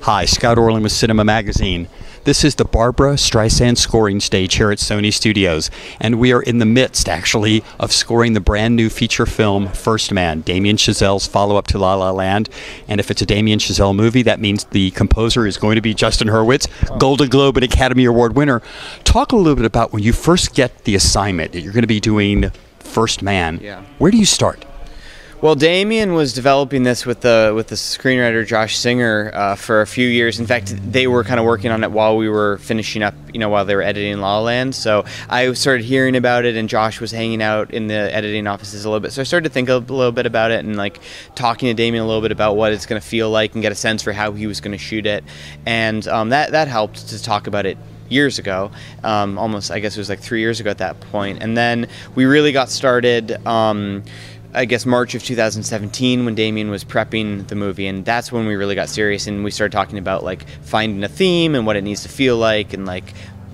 Hi, Scott Orlin with CINEMA-Magazin. This is the Barbra Streisand scoring stage here at Sony Studios, and we are in the midst, actually, of scoring the brand new feature film First Man, Damien Chazelle's follow-up to La La Land. And if it's a Damien Chazelle movie, that means the composer is going to be Justin Hurwitz, Golden Globe and Academy Award winner. Talk a little bit about when you first get the assignment that you're going to be doing First Man. Yeah. Where do you start? Well, Damien was developing this with the screenwriter Josh Singer for a few years. In fact, they were kind of working on it while we were finishing up, while they were editing La La Land. So I started hearing about it, and Josh was hanging out in the editing offices a little bit. So I started to think a little bit about it and talking to Damien a little bit about what it's going to feel like and get a sense for how he was going to shoot it. And that helped to talk about it years ago, almost, I guess it was like 3 years ago at that point. And then we really got started I guess March of 2017 when Damien was prepping the movie, and that's when we really got serious and we started talking about finding a theme and what it needs to feel like and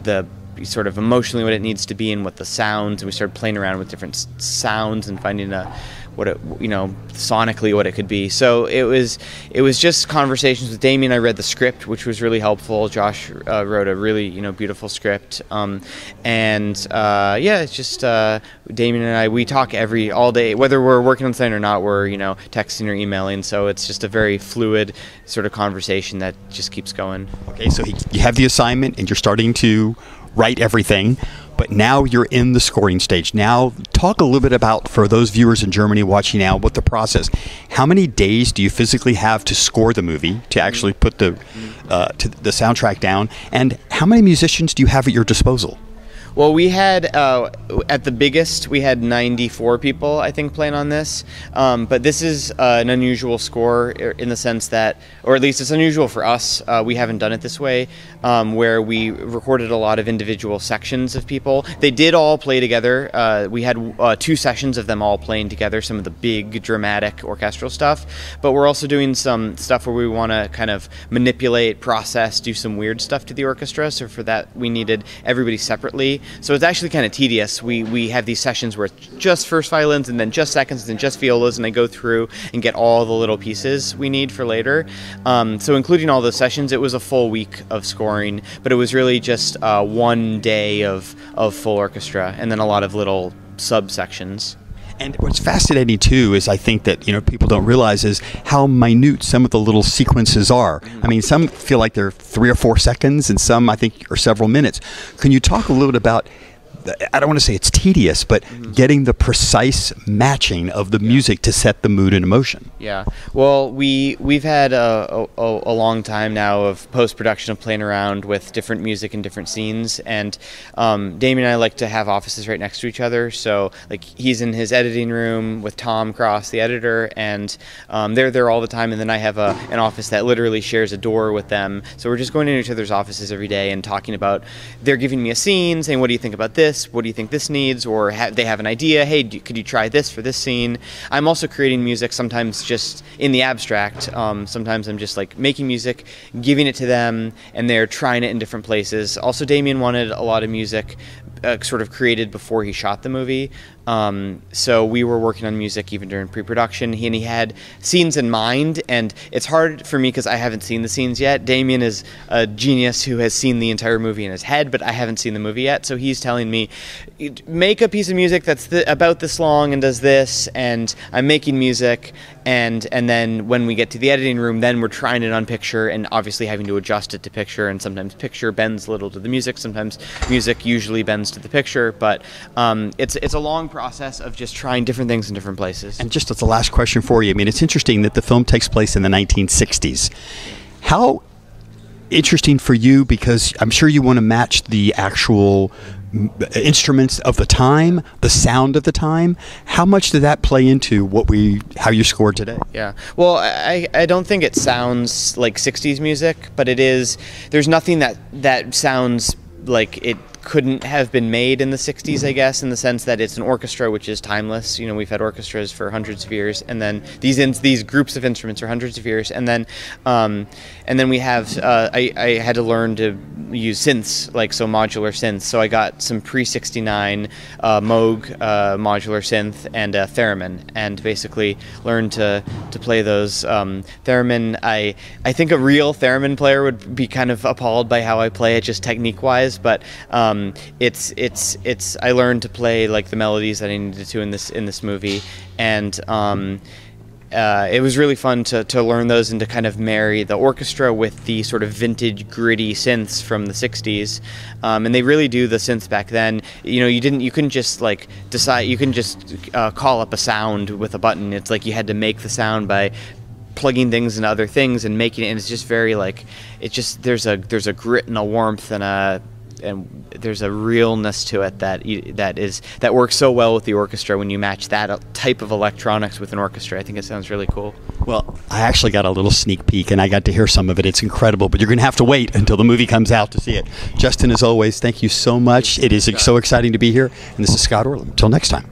the sort of emotionally what it needs to be and what the sounds, and we started playing around with different sounds and finding what it, sonically what it could be. So it was just conversations with Damien. I read the script, which was really helpful. Josh wrote a really beautiful script, it's just Damien and I, we talk all day, whether we're working on something or not. We're texting or emailing, so it's just a very fluid sort of conversation that just keeps going. Okay, so you have the assignment and you're starting to write everything, but now you're in the scoring stage. Now, talk a little bit about, for those viewers in Germany watching now, what the process. How many days do you physically have to score the movie, to actually put the soundtrack down, and how many musicians do you have at your disposal? Well, we had, at the biggest, we had 94 people, I think, playing on this. But this is an unusual score in the sense that, or at least it's unusual for us, we haven't done it this way, where we recorded a lot of individual sections of people. They did all play together. We had 2 sessions of them all playing together, some of the big, dramatic, orchestral stuff. But we're also doing some stuff where we want to kind of manipulate, process, do some weird stuff to the orchestra. So for that, we needed everybody separately. So it's actually kind of tedious. We have these sessions where it's just first violins and then just seconds and then just violas, and I go through and get all the little pieces we need for later. So including all those sessions, it was a full week of scoring, but it was really just 1 day of full orchestra and then a lot of little subsections. And what's fascinating too is, I think that people don't realize, is how minute some of the little sequences are. I mean, some feel like they're 3 or 4 seconds, and some I think are several minutes. Can you talk a little bit about, I don't want to say it's tedious, but getting the precise matching of the music to set the mood and emotion? Yeah. Well, we've had a long time now of post-production, of playing around with different music and different scenes, and Damien and I like to have offices right next to each other. So he's in his editing room with Tom Cross, the editor, and they're there all the time, and then I have an office that literally shares a door with them. So we're just going into each other's offices every day and talking about, they're giving me a scene, saying, what do you think about this? What do you think this needs? Or they have an idea, hey, could you try this for this scene? I'm also creating music, sometimes just in the abstract. Sometimes I'm just making music, giving it to them, and they're trying it in different places. Also, Damien wanted a lot of music sort of created before he shot the movie. So we were working on music even during pre-production. He had scenes in mind, and it's hard for me because I haven't seen the scenes yet. Damien is a genius who has seen the entire movie in his head, but I haven't seen the movie yet. So he's telling me, make a piece of music that's about this long and does this, and I'm making music, and then when we get to the editing room, then we're trying it on picture and obviously having to adjust it to picture, and sometimes picture bends a little to the music, sometimes music usually bends to the picture, but it's a long process of just trying different things in different places. And just as the last question for you, I mean, it's interesting that the film takes place in the 1960s. How interesting for you, because I'm sure you want to match the actual instruments of the time, the sound of the time. How much did that play into how you scored today? Yeah, well, I don't think it sounds like 60s music, but it is. There's nothing that sounds like it couldn't have been made in the 60s, I guess, in the sense that it's an orchestra which is timeless. You know, we've had orchestras for hundreds of years, and then these groups of instruments are hundreds of years, and then we have I had to learn to use synths, like modular synths. So I got some pre-69 Moog modular synth and a theremin, and basically learned to play those. Theremin, I think a real theremin player would be kind of appalled by how I play it, just technique-wise. But it's I learned to play like the melodies that I needed to in this movie, and it was really fun to learn those and to kind of marry the orchestra with the sort of vintage gritty synths from the 60s. And they really do the synths back then. You know, you couldn't just like decide, you couldn't just call up a sound with a button. It's like you had to make the sound by plugging things into other things and making it, and it's just very like, it just, there's a grit and a warmth and there's a realness to it that works so well with the orchestra when you match that type of electronics with an orchestra. I think it sounds really cool. Well, I actually got a little sneak peek, and I got to hear some of it. It's incredible, but you're going to have to wait until the movie comes out to see it. Justin, as always, thank you so much. It is so exciting to be here, and this is Scott Orlin. Until next time.